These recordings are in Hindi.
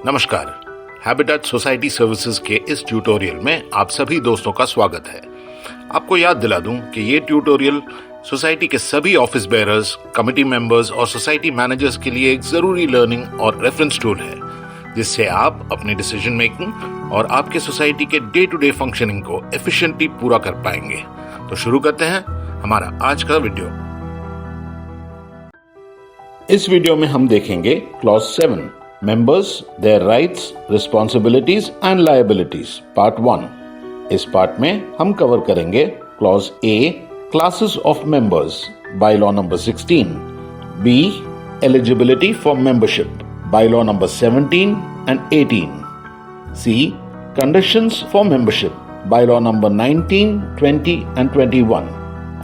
नमस्कार। हैबिटेट सोसाइटी सर्विसेज के इस ट्यूटोरियल में आप सभी दोस्तों का स्वागत है। आपको याद दिला दूं कि ये ट्यूटोरियल सोसाइटी के सभी ऑफिस बेयरर्स, कमिटी मेंबर्स और सोसाइटी मैनेजर्स के लिए एक जरूरी लर्निंग और रेफरेंस टूल है, जिससे आप अपने डिसीजन मेकिंग और आपके सोसाइटी के डे टू डे फंक्शनिंग को एफिशिएंटली पूरा कर पाएंगे। तो शुरू करते हैं हमारा आज का वीडियो। इस वीडियो में हम देखेंगे clause 7 Members, their rights, responsibilities and liabilities, Part 1। इस पार्ट में हम कवर करेंगे clause A, Classes of Members, Bylaw number 16, B, Eligibility for Membership, Bylaw number 17 and 18, C, Conditions for Membership, Bylaw number 19, 20 and 21,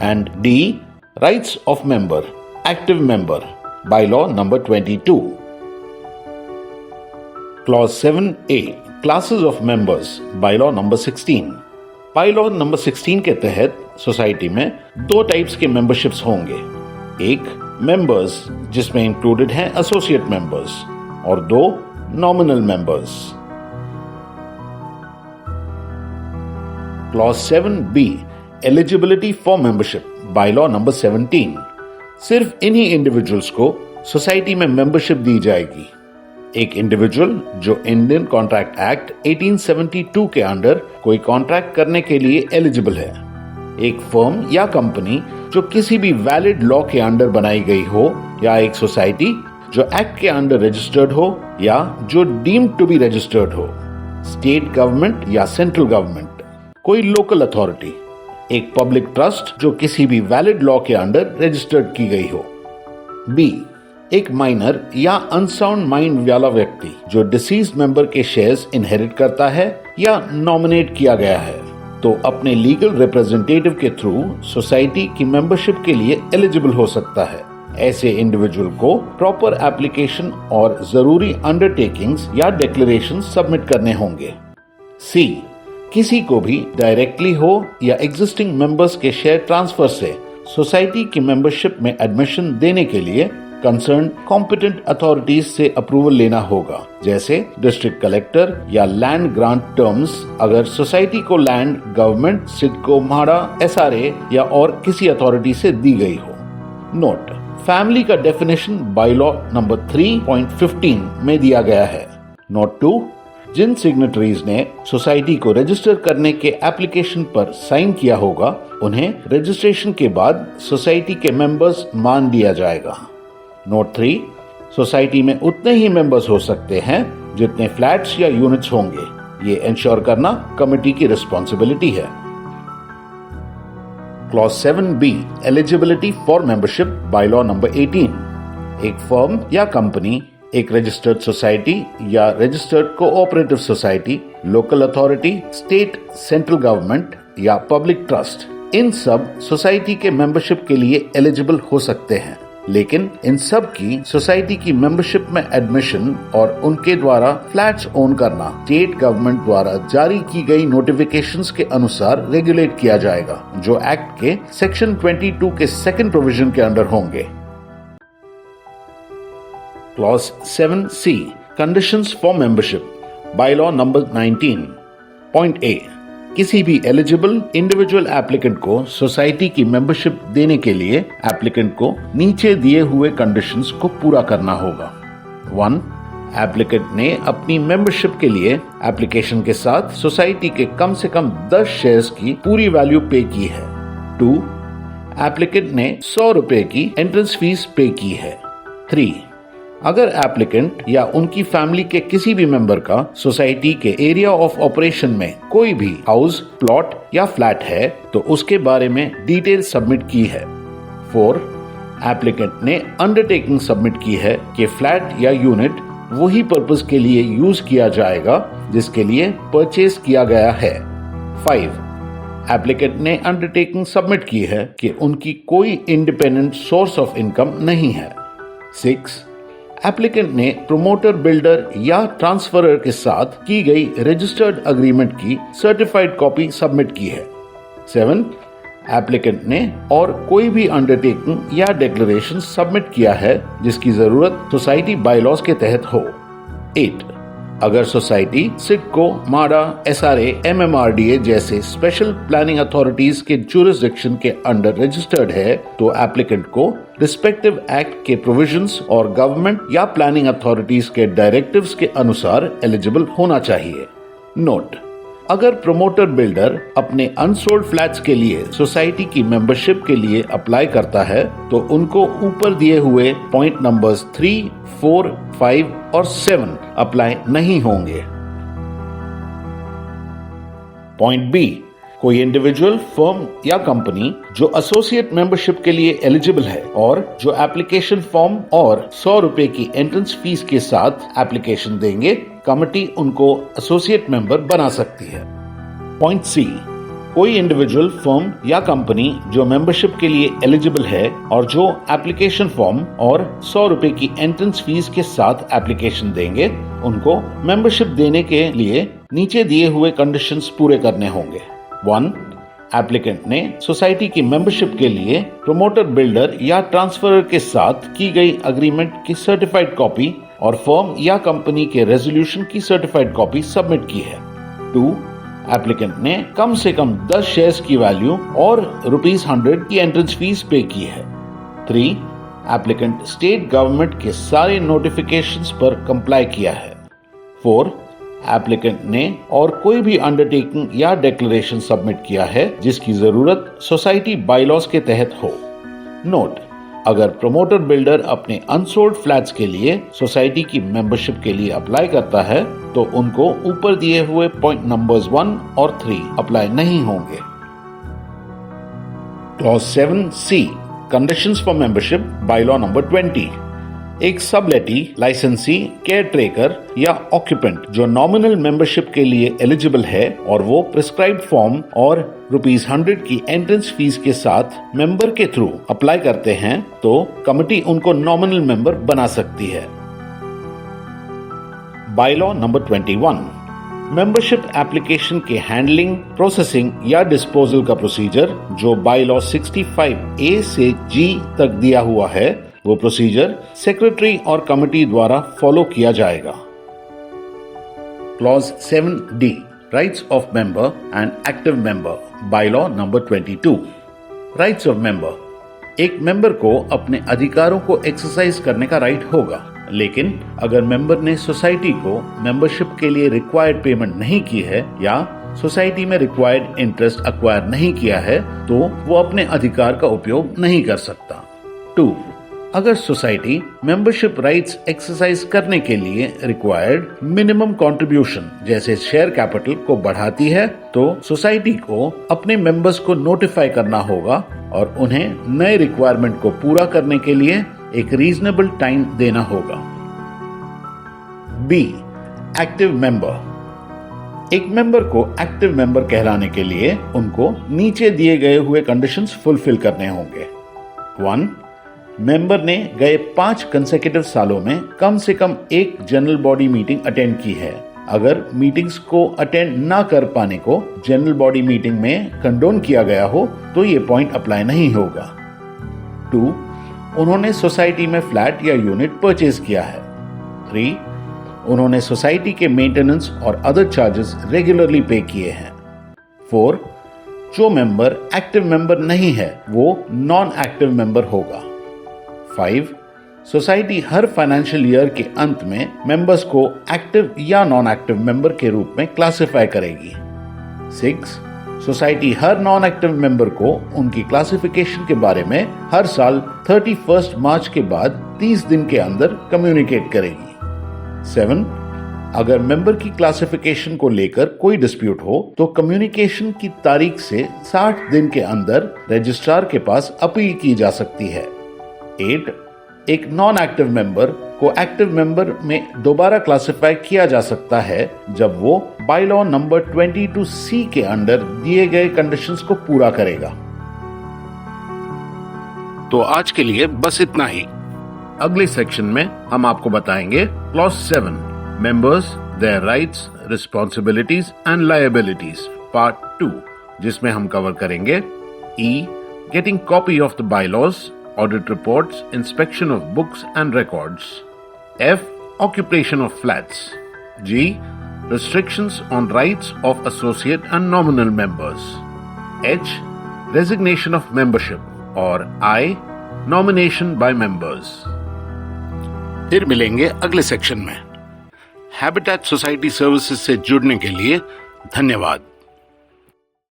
and D, Rights of Member, Active Member, Bylaw number 22। Clause 7A, classes of members, bylaw number 16। Bylaw number 16 के तहत सोसाइटी में दो टाइप्स के मेंबरशिप्स होंगे। एक मेंबर्स, जिसमें इंक्लूडेड हैं एसोसिएट मेंबर्स, और दो nominal members. Clause 7B, eligibility for membership, bylaw number 17। सिर्फ इन्हीं इंडिविजुअल्स को सोसाइटी में मेंबरशिप दी जाएगी। एक इंडिविजुअल जो इंडियन कॉन्ट्रैक्ट एक्ट 1872 के अंडर कोई कॉन्ट्रैक्ट करने के लिए एलिजिबल है। एक फर्म या कंपनी जो किसी भी वैलिड लॉ के अंडर बनाई गई हो, या एक सोसाइटी जो एक्ट के अंडर रजिस्टर्ड हो या जो डीम्ड टू बी रजिस्टर्ड हो। स्टेट गवर्नमेंट या सेंट्रल गवर्नमेंट, कोई लोकल अथॉरिटी, एक पब्लिक ट्रस्ट जो किसी भी वैलिड लॉ के अंडर रजिस्टर्ड की गई हो। बी, एक माइनर या अनसाउंड माइंड वाला व्यक्ति जो डिसीज्ड मेंबर के शेयर्स इनहेरिट करता है या नॉमिनेट किया गया है, तो अपने लीगल रिप्रेजेंटेटिव के थ्रू सोसाइटी की मेंबरशिप के लिए एलिजिबल हो सकता है। ऐसे इंडिविजुअल को प्रॉपर एप्लीकेशन और जरूरी अंडरटेकिंग्स या डिक्लेरेशन सबमिट करने होंगे। सी, किसी को भी डायरेक्टली हो या एग्जिस्टिंग मेंबर्स के शेयर ट्रांसफर से सोसाइटी की मेंबरशिप में एडमिशन देने के लिए कंसर्न कॉम्पिटेंट अथॉरिटीज से अप्रूवल लेना होगा, जैसे डिस्ट्रिक्ट कलेक्टर या लैंड ग्रांट टर्म्स, अगर सोसाइटी को land government, CIDCO, MHADA, SRA या और किसी अथॉरिटी से दी गई हो। नोट, फैमिली का डेफिनेशन बायलॉ नंबर 3.15 में दिया गया है। नोट 2, जिन सिग्नेटरीज ने सोसाइटी को रजिस्टर करने के एप्लीकेशन पर साइन किया होगा, उन्हें रजिस्ट्रेशन के बाद सोसाइटी के मेंबर्स मान दिया जाएगा। नोट 3, सोसाइटी में उतने ही मेंबर्स हो सकते हैं जितने फ्लैट्स या यूनिट्स होंगे। ये इंश्योर करना कमिटी की रिस्पॉन्सिबिलिटी है। Clause 7B, eligibility for membership, bylaw number 18। एक फर्म या कंपनी, एक रजिस्टर्ड सोसाइटी या registered cooperative society, local authority, state, central government या पब्लिक ट्रस्ट, इन सब सोसाइटी के मेंबरशिप के लिए एलिजिबल हो सकते हैं। लेकिन इन सब की सोसाइटी की मेंबरशिप में एडमिशन और उनके द्वारा फ्लैट्स ओन करना स्टेट गवर्नमेंट द्वारा जारी की गई नोटिफिकेशंस के अनुसार रेगुलेट किया जाएगा, जो एक्ट के सेक्शन 22 के सेकंड प्रोविजन के अंडर होंगे। Clause 7C, conditions for membership, bylaw number 19। Point A, किसी भी एलिजिबल इंडिविजुअल एप्लीकेंट को सोसाइटी की मेंबरशिप देने के लिए एप्लीकेंट को नीचे दिए हुए कंडीशंस को पूरा करना होगा। 1, एप्लीकेंट ने अपनी मेंबरशिप के लिए एप्लीकेशन के साथ सोसाइटी के कम से कम 10 शेयर्स की पूरी वैल्यू पे की है। 2, एप्लीकेंट ने 100 रुपए की एंट्रेंस फीस पे की है। 3, अगर एप्लीकेंट या उनकी फैमिली के किसी भी मेंबर का सोसाइटी के एरिया ऑफ ऑपरेशन में कोई भी हाउस, प्लॉट या फ्लैट है, तो उसके बारे में डिटेल सबमिट की है। 4, एप्लीकेंट ने अंडरटेकिंग सबमिट की है कि फ्लैट या यूनिट वही पर्पस के लिए यूज किया जाएगा जिसके लिए परचेज किया गया है। 5, एप्लीकेंट ने अंडरटेकिंग सबमिट की है कि उनकी कोई इंडिपेंडेंट सोर्स ऑफ इनकम नहीं है। 6, एप्लीकेंट ने प्रोमोटर, बिल्डर या ट्रांसफरर के साथ की गई रजिस्टर्ड एग्रीमेंट की सर्टिफाइड कॉपी सबमिट की है। 7, एप्लीकेंट ने और कोई भी अंडरटेकिंग या डिक्लेरेशन सबमिट किया है जिसकी जरूरत सोसाइटी बायलॉज के तहत हो। 8, अगर सोसाइटी सिडको, माडा, एसआरए, एमएमआरडीए जैसे स्पेशल प्लानिंग अथॉरिटीज के जुरिसडिक्शन के अंडर रजिस्टर्ड है तो एप्लीकेंट को रिस्पेक्टिव एक्ट के प्रोविजंस और गवर्नमेंट या प्लानिंग अथॉरिटीज के डायरेक्टिव्स के अनुसार एलिजिबल होना चाहिए। नोट: अगर प्रमोटर बिल्डर अपने अनसोल्ड फ्लैट्स के लिए सोसाइटी की मेंबरशिप के लिए अप्लाई करता है तो उनको ऊपर दिए हुए पॉइंट नंबर्स 3, 4, 5 और 7 अप्लाई नहीं होंगे। पॉइंट बी: कोई इंडिविजुअल, फर्म या कंपनी जो एसोसिएट मेंबरशिप के लिए एलिजिबल है और जो एप्लीकेशन फॉर्म और 100 रुपए की एंट्रेंस फीस के साथ एप्लीकेशन देंगे, कमिटी उनको एसोसिएट मेंबर बना सकती है। पॉइंट सी: कोई इंडिविजुअल, फर्म या कंपनी जो मेंबरशिप के लिए एलिजिबल है और जो एप्लीकेशन फॉर्म और 100 रुपए की एंट्रेंस फीस के साथ एप्लीकेशन देंगे, उनको मेंबरशिप देने के लिए नीचे दिए हुए कंडीशंस पूरे करने होंगे। 1. एप्लीकेंट ने सोसाइटी की मेंबरशिप के लिए प्रमोटर बिल्डर या ट्रांसफरर के साथ की गई अग्रीमेंट की सर्टिफाइड कॉपी और फर्म या कंपनी के रेजोल्यूशन की सर्टिफाइड कॉपी सबमिट की है। 2. एप्लीकेंट ने कम से कम 10 शेयर्स की वैल्यू और ₹100 की एंट्रेंस फीस पे की है। 3. एप्लीकेंट स्टेट गवर्नमेंट के सारे नोटिफिकेशंस पर कंप्लाई किया है। 4. एप्लीकेंट ने और कोई भी अंडरटेकिंग या डिक्लेरेशन सबमिट किया है जिसकी जरूरत सोसाइटी बायलॉज के तहत हो। नोट: अगर प्रमोटर बिल्डर अपने अनसोल्ड फ्लैट्स के लिए सोसाइटी की मेंबरशिप के लिए अप्लाई करता है तो उनको ऊपर दिए हुए पॉइंट नंबर्स 1 और 3 अप्लाई नहीं होंगे। Clause 7C, conditions for membership, bylaw number 20। एक सबलेटी, लाइसेंसी, केयर टेकर या ऑक्यूपेंट जो नॉमिनल मेंबरशिप के लिए एलिजिबल है और वो प्रिस्क्राइब्ड फॉर्म और ₹100 की एंट्रेंस फीस के साथ मेंबर के थ्रू अप्लाई करते हैं तो कमिटी उनको नॉमिनल मेंबर बना सकती है। बायलॉ नंबर 21, मेंबरशिप एप्लीकेशन के हैंडलिंग, प्रोसेसिंग या डिस्पोजल का प्रोसीजर जो बायलॉ 65A से G तक दिया हुआ है, वो प्रोसीजर सेक्रेटरी और कमिटी द्वारा फॉलो किया जाएगा। Clause 7D, rights of member and active member, bylaw number 22। Rights of member: एक मेंबर को अपने अधिकारों को एक्सरसाइज करने का राइट होगा, लेकिन अगर मेंबर ने सोसाइटी को मेंबरशिप के लिए रिक्वायर्ड पेमेंट नहीं की है या सोसाइटी में रिक्वायर्ड इंटरेस्ट एक्वायर नहीं किया है तो वो अपने अधिकार का उपयोग नहीं कर सकता। 2. अगर सोसाइटी मेंबरशिप राइट्स एक्सरसाइज करने के लिए रिक्वायर्ड मिनिमम कंट्रीब्यूशन जैसे शेयर कैपिटल को बढ़ाती है तो सोसाइटी को अपने मेंबर्स को नोटिफाई करना होगा और उन्हें नए रिक्वायरमेंट को पूरा करने के लिए एक रीजनेबल टाइम देना होगा। बी. एक्टिव मेंबर: एक मेंबर को एक्टिव मेंबर कहलाने के लिए उनको नीचे दिए गए हुए कंडीशंस फुलफिल करने होंगे। 1. मेंबर ने गए 5 कंसेक्यूटिव सालों में कम से कम एक जनरल बॉडी मीटिंग अटेंड की है। अगर मीटिंग्स को अटेंड ना कर पाने को जनरल बॉडी मीटिंग में कंडोन किया गया हो तो ये पॉइंट अप्लाई नहीं होगा। 2. उन्होंने सोसाइटी में फ्लैट या यूनिट परचेज किया है। 3. उन्होंने सोसाइटी के मेंटेनेंस और अदर चार्जेस रेगुलरली पे किए हैं। 4. जो मेंबर एक्टिव मेंबर नहीं है वो नॉन एक्टिव मेंबर होगा। 5. सोसाइटी हर फाइनेंशियल ईयर के अंत में मेंबर्स को एक्टिव या नॉन एक्टिव मेंबर के रूप में क्लासिफाई करेगी। 6. सोसाइटी हर नॉन एक्टिव मेंबर को उनकी क्लासिफिकेशन के बारे में हर साल 31 मार्च के बाद 30 दिन के अंदर कम्युनिकेट करेगी। 7. अगर मेंबर की क्लासिफिकेशन को लेकर कोई डिस्प्यूट हो तो कम्युनिकेशन की तारीख से 60 दिन के अंदर रजिस्ट्रार के पास अपील की जा सकती है। 8. एक नॉन एक्टिव मेंबर को एक्टिव मेंबर में दोबारा क्लासिफाई किया जा सकता है जब वो बायलॉ नंबर 22C के अंडर दिए गए कंडीशंस को पूरा करेगा। तो आज के लिए बस इतना ही। अगले सेक्शन में हम आपको बताएंगे clause 7, members, their rights, responsibilities and liabilities, part 2, जिसमें हम कवर करेंगे E. Getting copy of the bylaws, audit reports, inspection of books and records. F. Occupation of flats. G. Restrictions on rights of associate and nominal members. H. Resignation of membership. और I. Nomination by members. फिर मिलेंगे अगले सेक्शन में। हैबिटेट सोसाइटी सर्विसेज से जुड़ने के लिए धन्यवाद।